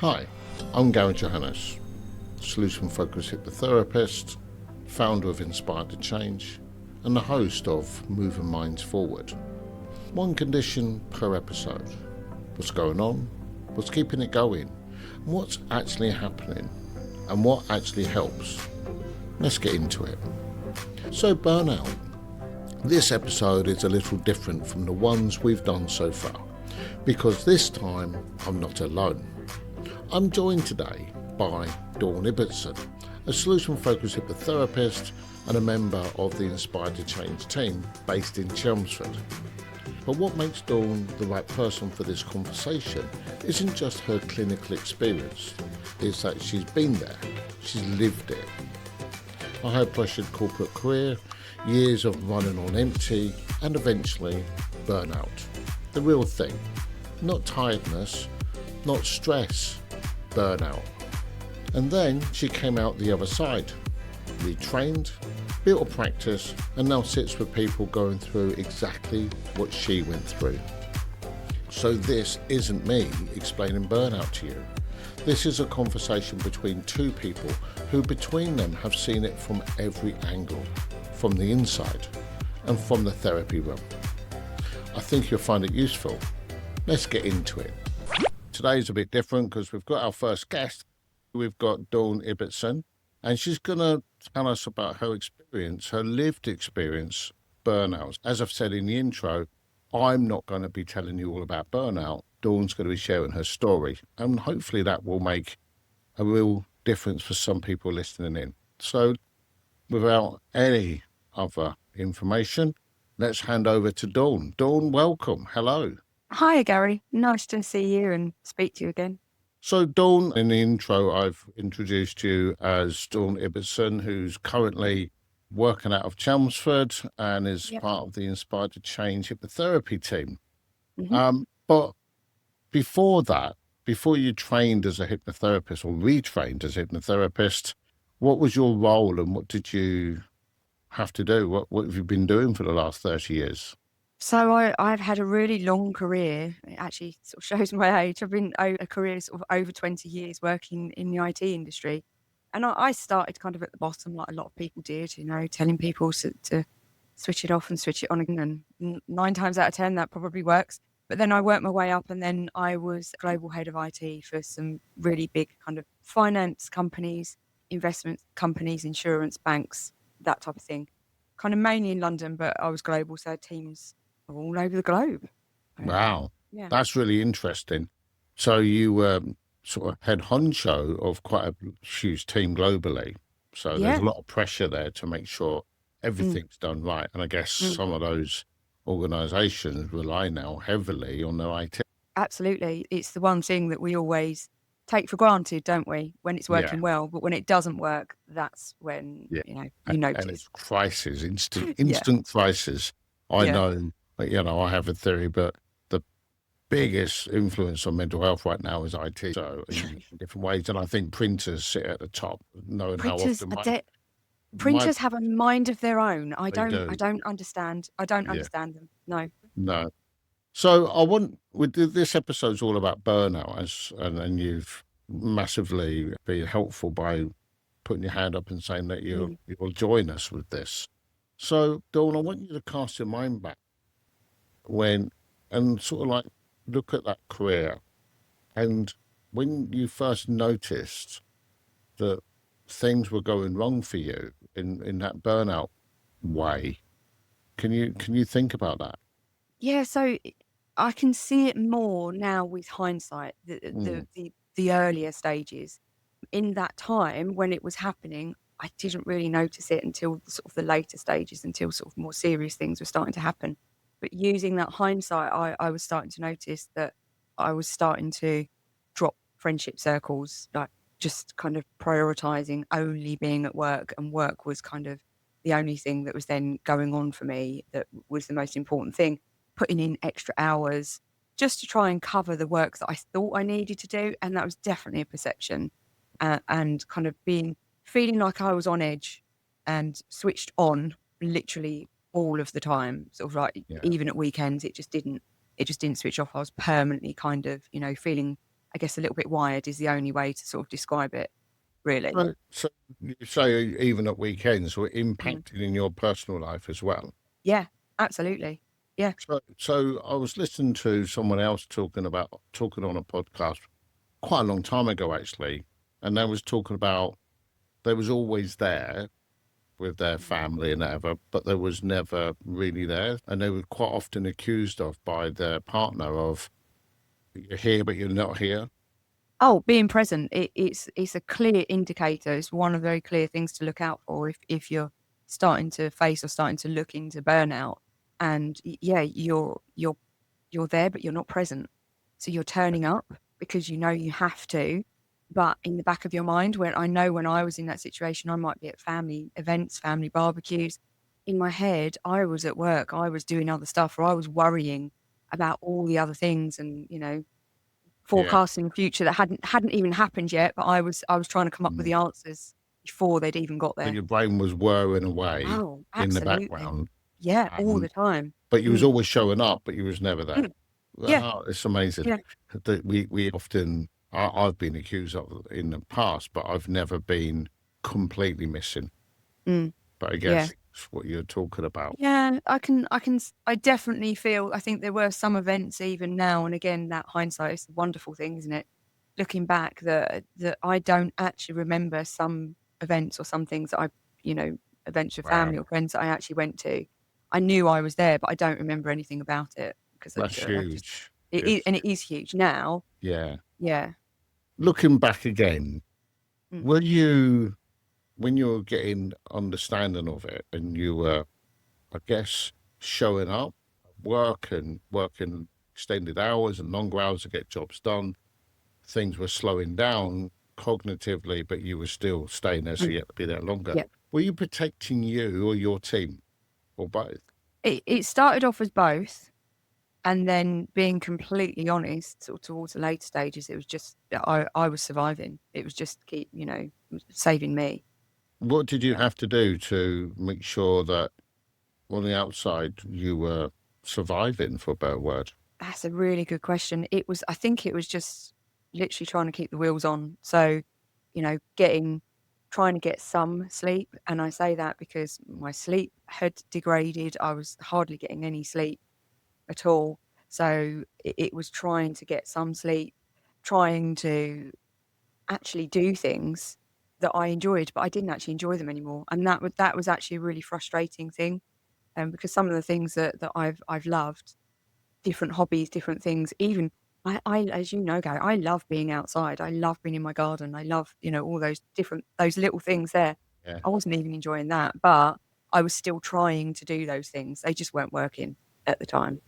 Hi, I'm Gary Johannes, solution-focused hypnotherapist, founder of Inspired to Change, and the host of Moving Minds Forward. One condition per episode. What's going on, what's keeping it going, and what's actually happening, and what actually helps. Let's get into it. So, burnout. This episode is a little different from the ones we've done so far, because this time I'm not alone. I'm joined today by Dawn Ibbetson, a solution-focused hypnotherapist and a member of the Inspired to Change team based in Chelmsford. But what makes Dawn the right person for this conversation isn't just her clinical experience, it's that she's been there, she's lived it. A high-pressured corporate career, years of running on empty, and eventually burnout. The real thing, not tiredness, not stress, burnout. And then she came out the other side, retrained, built a practice, and now sits with people going through exactly what she went through. So this isn't me explaining burnout to you. This is a conversation between two people who between them have seen it from every angle, from the inside and from the therapy room. I think you'll find it useful. Let's get into it. Today's a bit different because we've got our first guest. We've got Dawn Ibbetson, and she's going to tell us about her experience, her lived experience, burnout. As I've said in the intro, I'm not going to be telling you all about burnout. Dawn's going to be sharing her story, and hopefully that will make a real difference for some people listening in. So without any other information, let's hand over to Dawn. Dawn, welcome. Hello. Hi, Gary. Nice to see you and speak to you again. So, Dawn, in the intro, I've introduced you as Dawn Ibbetson, who's currently working out of Chelmsford and is part of the Inspired to Change hypnotherapy team. But before that, before you trained as a hypnotherapist or retrained as a hypnotherapist, what was your role and what did you have to do? What have you been doing for the last 30 years? So I've had a really long career. It actually sort of shows my age. I've been a career sort of over 20 years working in the IT industry. And I started kind of at the bottom, like a lot of people did, telling people to switch it off and switch it on again. And 9 times out of 10, that probably works. But then I worked my way up and then I was global head of IT for some really big kind of finance companies, investment companies, insurance, banks, that type of thing. Kind of mainly in London, but I was global, so teams all over the globe. Wow. Yeah. That's really interesting. So you were sort of head honcho of quite a huge team globally. So there's a lot of pressure there to make sure everything's done right. And I guess some of those organizations rely now heavily on their IT. Absolutely. It's the one thing that we always take for granted, don't we? When it's working well, but when it doesn't work, that's when, you notice. And it's crisis, instant crisis. I know, I have a theory, but the biggest influence on mental health right now is IT. So in different ways. And I think printers sit at the top, knowing Printers, how often printers have a mind of their own. I don't understand. I don't understand them. No. So this episode's all about burnout, and you've massively been helpful by putting your hand up and saying that you'll join us with this. So, Dawn, I want you to cast your mind back and sort of like look at that career, and when you first noticed that things were going wrong for you in that burnout way, can you think about that? Yeah, so I can see it more now with hindsight, the earlier stages. In that time when it was happening, I didn't really notice it until sort of the later stages, until sort of more serious things were starting to happen. But using that hindsight, I was starting to notice that I was starting to drop friendship circles, like just kind of prioritizing only being at work, and work was kind of the only thing that was then going on for me that was the most important thing. Putting in extra hours just to try and cover the work that I thought I needed to do. And that was definitely a perception. And kind of feeling like I was on edge and switched on literally all of the time, sort of like even at weekends, it just didn't switch off. I was permanently kind of, feeling I guess a little bit wired is the only way to sort of describe it, really. So you say even at weekends were Mm. impacted in your personal life as well. Yeah, absolutely. Yeah. So I was listening to someone else talking on a podcast quite a long time ago, actually, and they was talking about they was always there with their family and whatever, but they was never really there, and they were quite often accused of by their partner of you're here but you're not here. Oh, being present, it's a clear indicator. It's one of the very clear things to look out for if you're starting to face or starting to look into burnout. And yeah, you're there, but you're not present. So you're turning up because you know you have to, but in the back of your mind, when I know when I was in that situation, I might be at family events, family barbecues. In my head, I was at work, I was doing other stuff, or I was worrying about all the other things and, Yeah. forecasting the future that hadn't even happened yet, but I was trying to come up with Mm. the answers before they'd even got So there. your brain was whirring away Oh, in the absolutely. background, Yeah, all the and time. but you was Mm. always showing up, but you was never there. Mm. Yeah, Wow, it's amazing yeah. that we often I've been accused of in the past, but I've never been completely missing. Mm. But I Yeah. guess it's what you're talking about. Yeah, I definitely feel, I think there were some events even now, and again, that hindsight is a wonderful thing, isn't it? Looking back, that I don't actually remember some events or some things that events with family Wow, or friends that I actually went to. I knew I was there, but I don't remember anything about it because that's I just huge. it is, and it is huge now. Yeah. Yeah. Looking back again, Mm. were you when you were getting understanding of it and you were, I guess, showing up, working extended hours and longer hours to get jobs done, things were slowing down cognitively, but you were still staying there, so Mm. you had to be there longer. Yeah. Were you protecting you or your team or both? It started off as both. And then being completely honest, sort of towards the later stages, it was just I was surviving. It was just saving me. What did you Yeah. have to do to make sure that on the outside you were surviving, for a better word? That's a really good question. I think it was just literally trying to keep the wheels on. So, trying to get some sleep. And I say that because my sleep had degraded. I was hardly getting any sleep at all. So it was trying to get some sleep, trying to actually do things that I enjoyed, but I didn't actually enjoy them anymore, and that was actually a really frustrating thing, because some of the things that I've loved, different hobbies, different things, even I as you know, Gary, I love being outside. I love being in my garden. I love, all those little things there. Yeah. I wasn't even enjoying that, but I was still trying to do those things. They just weren't working at the time.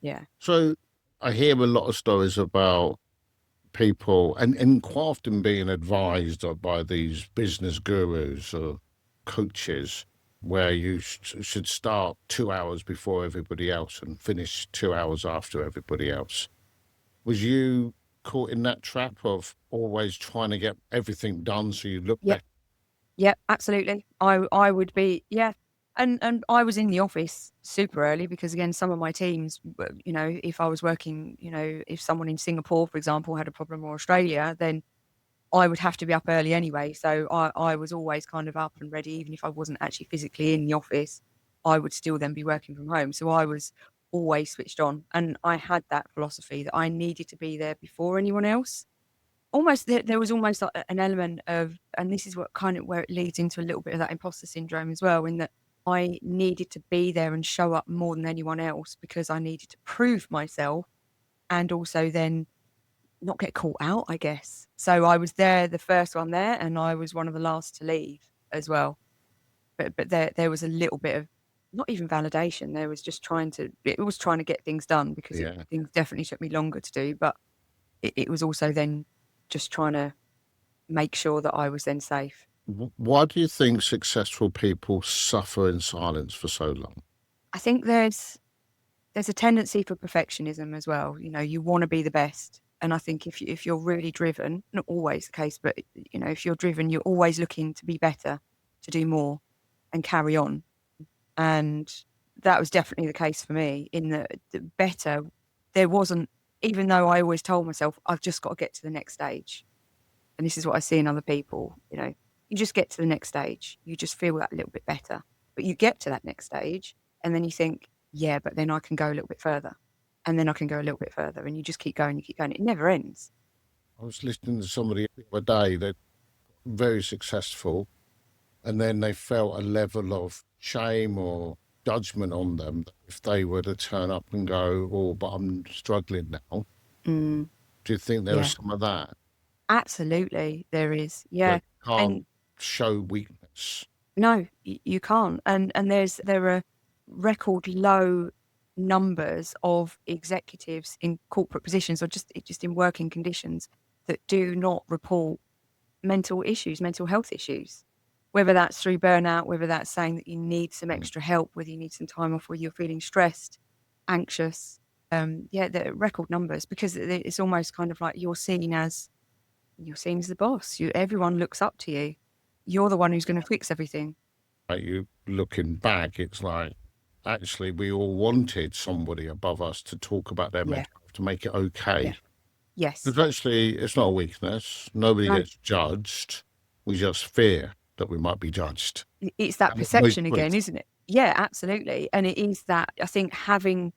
Yeah. So I hear a lot of stories about people and quite often being advised by these business gurus or coaches where you should start 2 hours before everybody else and finish 2 hours after everybody else. Was you caught in that trap of always trying to get everything done so you look Yep. better? Yeah, absolutely. I would be, yeah. And I was in the office super early because again, some of my teams, if I was working, if someone in Singapore, for example, had a problem, or Australia, then I would have to be up early anyway. So I was always kind of up and ready, even if I wasn't actually physically in the office, I would still then be working from home. So I was always switched on. And I had that philosophy that I needed to be there before anyone else. Almost there was almost like an element of, and this is what kind of where it leads into a little bit of that imposter syndrome as well, in that I needed to be there and show up more than anyone else because I needed to prove myself and also then not get caught out, I guess. So I was the first one there, and I was one of the last to leave as well. But there was a little bit of not even validation. There was just trying to get things done because Yeah. things definitely took me longer to do, but it was also then just trying to make sure that I was then safe. Why do you think successful people suffer in silence for so long? I think there's a tendency for perfectionism as well. You want to be the best, and I think if you're really driven, not always the case, but if you're driven, you're always looking to be better, to do more, and carry on. And that was definitely the case for me. In the better, there wasn't. even though I always told myself, I've just got to get to the next stage. And this is what I see in other people, you just get to the next stage. You just feel that a little bit better. But you get to that next stage and then you think, yeah, but then I can go a little bit further. And then I can go a little bit further. And you just keep going, you keep going. It never ends. I was listening to somebody the other day that very successful, and then they felt a level of shame or judgment on them if they were to turn up and go, oh, but I'm struggling now. Mm, Do you think there yeah, is some of that? absolutely. There is. Yeah. That can't And show weakness. no, you can't. And there are record low numbers of executives in corporate positions or just in working conditions that do not report mental issues, mental health issues, whether that's through burnout, whether that's saying that you need some Mm. extra help, whether you need some time off, whether you're feeling stressed, anxious. Yeah, the record numbers, because it's almost kind of like you're seen as the boss. Everyone looks up to you. You're the one who's going to fix everything. Like you looking back, it's like actually we all wanted somebody above us to talk about their Yeah, mental health to make it okay. yeah, yes. Because actually, it's not a weakness. Nobody No, gets judged. We just fear that we might be judged. it's that And it's most perception again, truth. isn't it? Yeah, absolutely. And it is that, I think, having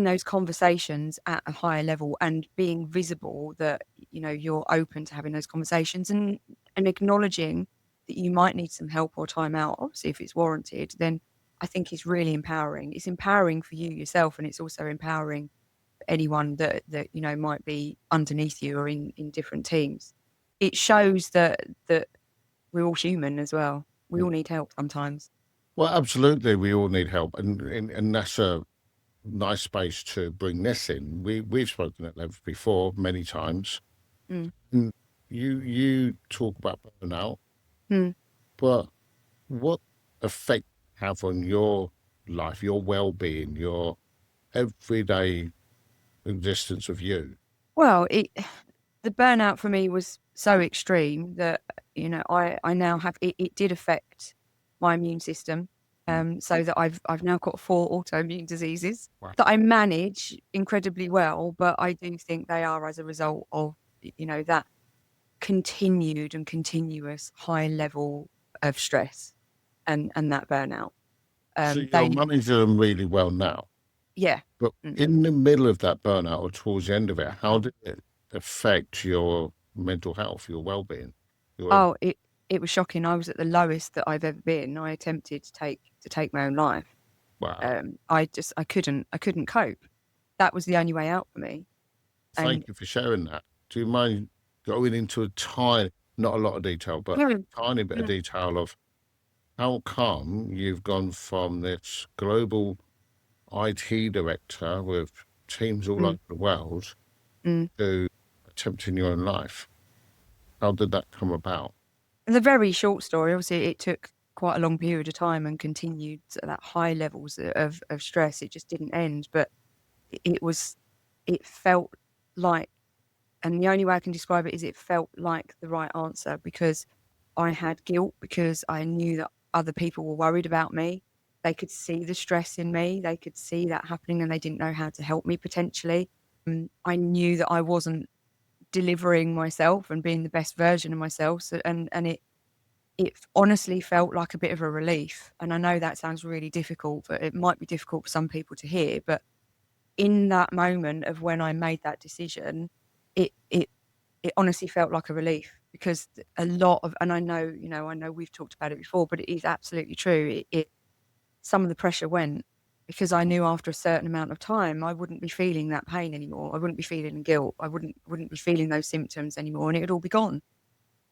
those conversations at a higher level and being visible that, you're open to having those conversations and acknowledging that you might need some help or time out, obviously if it's warranted, then I think is really empowering. It's empowering for you yourself, and it's also empowering for anyone that might be underneath you or in different teams. It shows that we're all human as well. We all need help sometimes. Well, absolutely, we all need help, and that's a nice space to bring this in. We've spoken at length before many times. Mm. And you talk about burnout, Mm. but what effect have on your life, your well-being, your everyday existence of you? Well, the burnout for me was so extreme that, I now have it did affect my immune system. Mm. So that I've now got 4 autoimmune diseases Wow. that I manage incredibly well, but I do think they are as a result of, that continued and continuous high level of stress and that burnout. So you're They managing them really well now. Yeah. But Mm. in the middle of that burnout or towards the end of it, how did it affect your mental health, your well-being? Your Oh, it was shocking. I was at the lowest that I've ever been. I attempted to take my own life. wow. I couldn't cope. That was the only way out for me. And Thank you for sharing that. Do you mind going into a tiny, not a lot of detail, but Mm, tiny bit of mm, detail of how come you've gone from this global IT director with teams all mm, over the world mm. to attempting your own life? How did that come about? And the very short story, obviously, it took quite a long period of time and continued at that high levels of stress. It just didn't end, but it felt like, and the only way I can describe it is it felt like the right answer, because I had guilt, because I knew that other people were worried about me. They could see the stress in me. They could see that happening and they didn't know how to help me potentially. I knew that I wasn't delivering myself and being the best version of myself. So, and it honestly felt like a bit of a relief. And I know that sounds really difficult, but it might be difficult for some people to hear. But in that moment of when I made that decision, it it it honestly felt like a relief, because a lot of, and I know, I know we've talked about it before, but it is absolutely true. Some of the pressure went, because I knew after a certain amount of time I wouldn't be feeling that pain anymore. I wouldn't be feeling guilt. I wouldn't be feeling those symptoms anymore, and it would all be gone.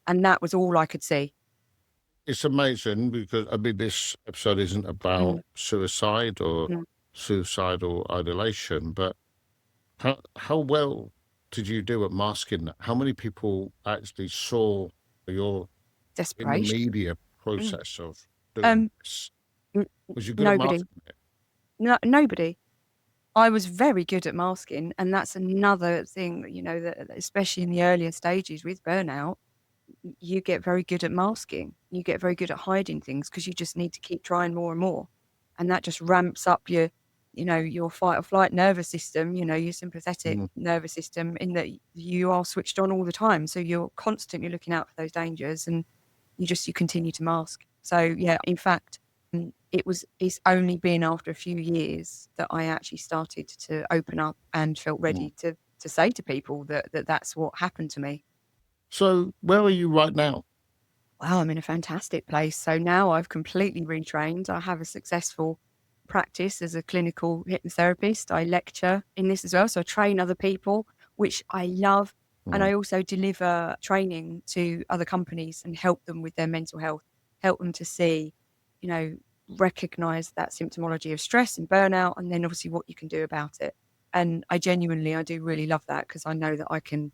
And that was all I could see. It's amazing because I mean, this episode isn't Mm, about suicide or mm. suicidal ideation, but how well did you do at masking that? How many people actually saw your in the Desperation. media Mm. process of doing Um, this? n Was you good at Nobody. masking it? No, nobody. I was very good at masking, and that's another thing, that especially in the earlier stages with burnout, you get very good at masking. You get very good at hiding things because you just need to keep trying more and more, and that just ramps up your fight or flight nervous system, your sympathetic nervous system, in that you are switched on all the time. So you're constantly looking out for those dangers, and you continue to mask. So yeah, in fact, it's only been after a few years that I actually started to open up and felt ready to say to people that's what happened to me. So where are you right now? Wow, I'm in a fantastic place. So now I've completely retrained. I have a successful practice as a clinical hypnotherapist. I lecture in this as well. So I train other people, which I love. And I also deliver training to other companies and help them with their mental health, help them to see, recognize that symptomology of stress and burnout, and then obviously what you can do about it. And I do really love that, because I know that I can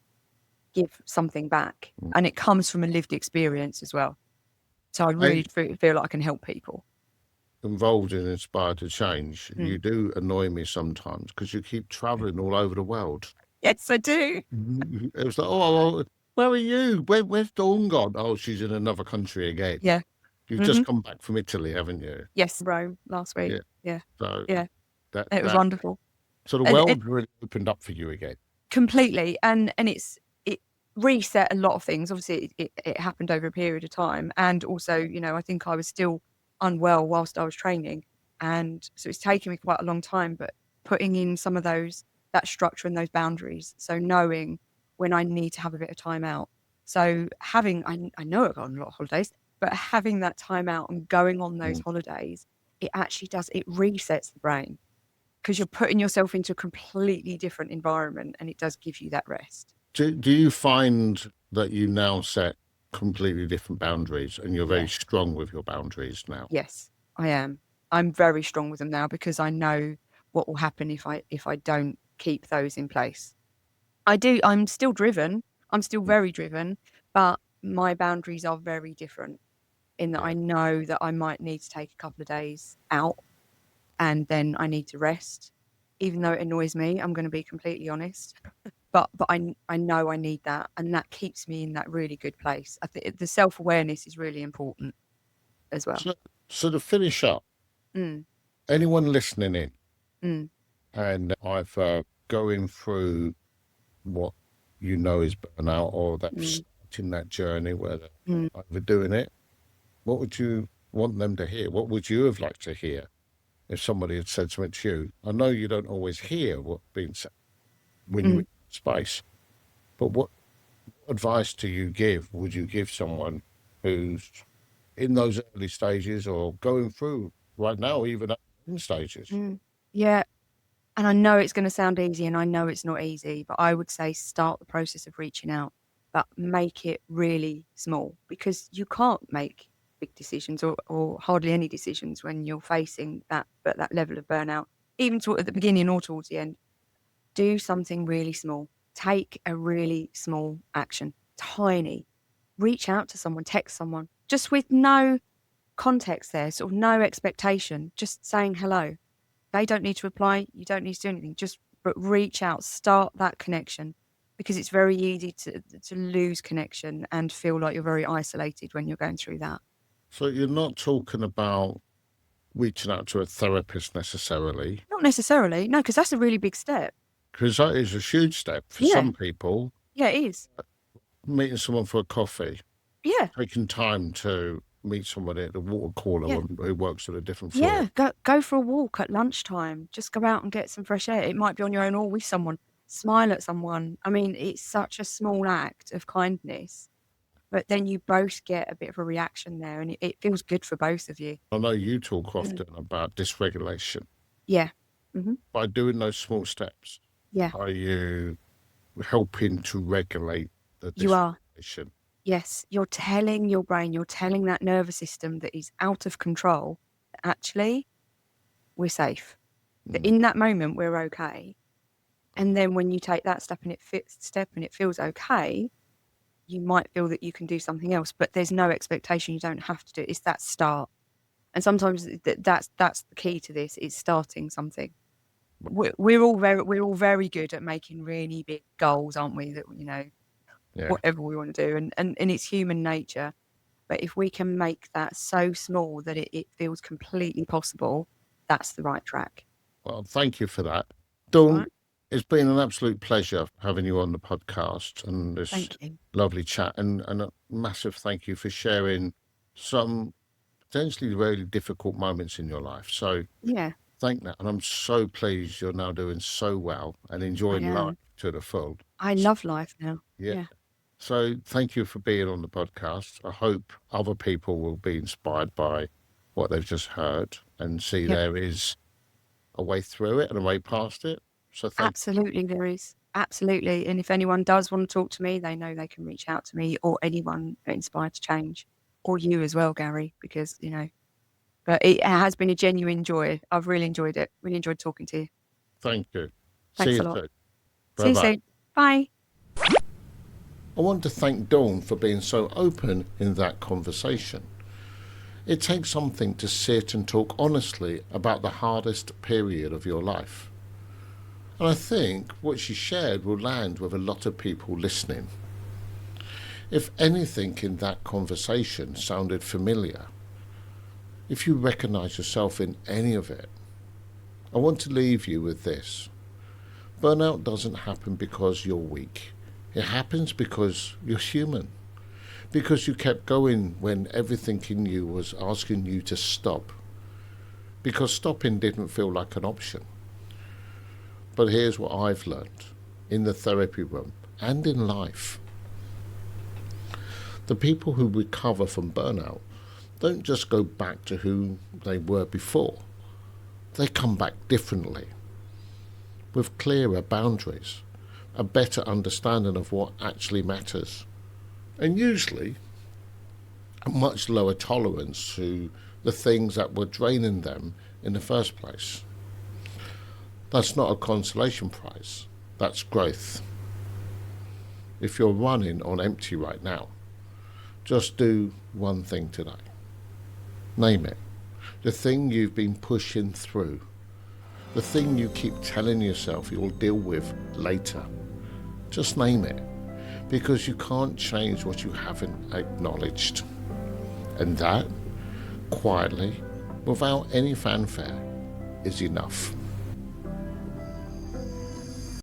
give something back, and it comes from a lived experience as well. So I really feel like I can help people. Involved in Inspired to Change, you do annoy me sometimes because you keep traveling all over the world. Yes, I do. It was like, oh, where are you? Where's Dawn gone? Oh, she's in another country again. Yeah. You've just come back from Italy, haven't you? Yes, Rome last week. Yeah. So yeah. It was wonderful. So the world really opened up for you again. Completely. And it reset a lot of things. Obviously, it happened over a period of time. And also, I think I was still unwell whilst I was training. And so it's taken me quite a long time, but putting in some of that structure and those boundaries. So knowing when I need to have a bit of time out. So I know I've gone on a lot of holidays, but having that time out and going on those holidays, it actually it resets the brain, because you're putting yourself into a completely different environment, and it does give you that rest. Do you find that you now set completely different boundaries, and you're very strong with your boundaries now? Yes, I am. I'm very strong with them now, because I know what will happen if I don't keep those in place. I do. I'm still driven. I'm still very driven, but my boundaries are very different, in that I know that I might need to take a couple of days out, and then I need to rest. Even though it annoys me, I'm going to be completely honest. But I know I need that, and that keeps me in that really good place. I think the self-awareness is really important as well. So to finish up, anyone listening in, and either going through what is burnout, or that's starting that journey where they're either doing it, what would you want them to hear? What would you have liked to hear if somebody had said something to you? I know you don't always hear what's being said when you're in space, but what advice would you give someone who's in those early stages, or going through right now, even at the stages? Yeah. And I know it's going to sound easy, and I know it's not easy, but I would say start the process of reaching out, but make it really small, because you can't make big decisions, or hardly any decisions, when you're facing that level of burnout, even at the beginning or towards the end. Do something really small. Take a really small action, tiny. Reach out to someone, text someone, just with no context there, sort of no expectation, just saying hello. They don't need to reply. You don't need to do anything. But reach out, start that connection, because it's very easy to lose connection and feel like you're very isolated when you're going through that. So you're not talking about reaching out to a therapist necessarily? Not necessarily, no, because that's a really big step. Because that is a huge step for some people. Yeah, it is. Meeting someone for a coffee. Yeah. Taking time to meet somebody at the water cooler who works at a different floor. Yeah, go for a walk at lunchtime. Just go out and get some fresh air. It might be on your own or with someone. Smile at someone. I mean, it's such a small act of kindness, but then you both get a bit of a reaction there, and it feels good for both of you. I know you talk often about dysregulation. Yeah. By doing those small steps, are you helping to regulate the dysregulation? You are. Yes, you're telling your brain, you're telling that nervous system that is out of control, actually, we're safe. That in that moment, we're okay. And then when you take that step and it feels okay, you might feel that you can do something else, but there's no expectation. You don't have to do it. It's that start. And sometimes that's the key to this, is starting something. We're all very good at making really big goals, aren't we? That, whatever we want to do, and it's human nature. But if we can make that so small that it feels completely possible, that's the right track. Well, thank you for that. That's all Dawn, right. it's been an absolute pleasure having you on the podcast and this Thank you. lovely chat. And a massive thank you for sharing some potentially really difficult moments in your life. So Yeah, thank that. And I'm so pleased you're now doing so well and I enjoying life am. to the full. I S- love life now. Yeah. Yeah, So thank you for being on the podcast. I hope other people will be inspired by what they've just heard and see yep. there is a way through it and a way past it. So thank Absolutely, there is. Absolutely. And if anyone does want to talk to me, they know they can reach out to me or anyone inspired to change, or you as well, Gary, because, but it has been a genuine joy. I've really enjoyed it. Really enjoyed talking to you. Thank you. See Thanks you a lot. soon. See Bye you bye. soon. Bye. I want to thank Dawn for being so open in that conversation. It takes something to sit and talk honestly about the hardest period of your life. And I think what she shared will land with a lot of people listening. If anything in that conversation sounded familiar, if you recognize yourself in any of it, I want to leave you with this. Burnout doesn't happen because you're weak. It happens because you're human. Because you kept going when everything in you was asking you to stop. Because stopping didn't feel like an option. But here's what I've learned in the therapy room and in life. The people who recover from burnout don't just go back to who they were before. They come back differently, with clearer boundaries, a better understanding of what actually matters, and usually a much lower tolerance to the things that were draining them in the first place. That's not a consolation prize, that's growth. If you're running on empty right now, just do one thing today. Name it. The thing you've been pushing through. The thing you keep telling yourself you'll deal with later. Just name it. Because you can't change what you haven't acknowledged. And that, quietly, without any fanfare, is enough.